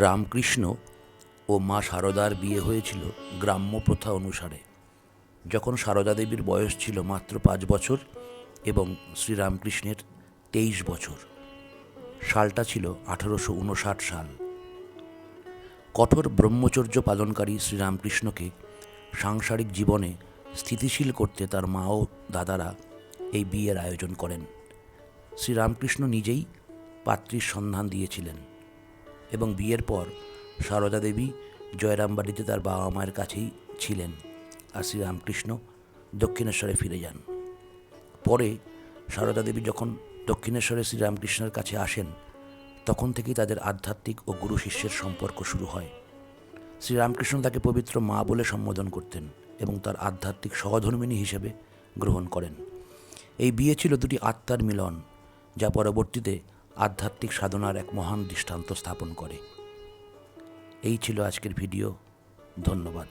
রামকৃষ্ণ ও মা শারদার বিয়ে হয়েছিল গ্রাম্য প্রথা অনুসারে। যখন সারদা দেবীর বয়স ছিল মাত্র 5 বছর এবং শ্রীরামকৃষ্ণের 23 বছর। সালটা ছিল 1859 সাল। কঠোর ব্রহ্মচর্য পালনকারী শ্রীরামকৃষ্ণকে সাংসারিক জীবনে স্থিতিশীল করতে তার মা ও দাদারা এই বিয়ের আয়োজন করেন। শ্রীরামকৃষ্ণ নিজেই পাত্রীর সন্ধান দিয়েছিলেন এবং বিয়ের পর সারদা দেবী জয়রামবাড়িতে তার বাবা মায়ের কাছেই ছিলেন, আর শ্রীরামকৃষ্ণ দক্ষিণেশ্বরে ফিরে যান। পরে সারদা দেবী যখন দক্ষিণেশ্বরে শ্রীরামকৃষ্ণের কাছে আসেন, তখন থেকেই তাদের আধ্যাত্মিক ও গুরু শিষ্যের সম্পর্ক শুরু হয়। শ্রীরামকৃষ্ণ তাকে পবিত্র মা বলে সম্বোধন করতেন এবং তার আধ্যাত্মিক সহধর্মিণী হিসেবে গ্রহণ করেন। এই বিয়ে ছিল দুটি আত্মার মিলন, যা পরবর্তীতে আধ্যাত্মিক সাধনার এক মহান দৃষ্টান্ত স্থাপন করে। এই ছিল আজকের ভিডিও। ধন্যবাদ।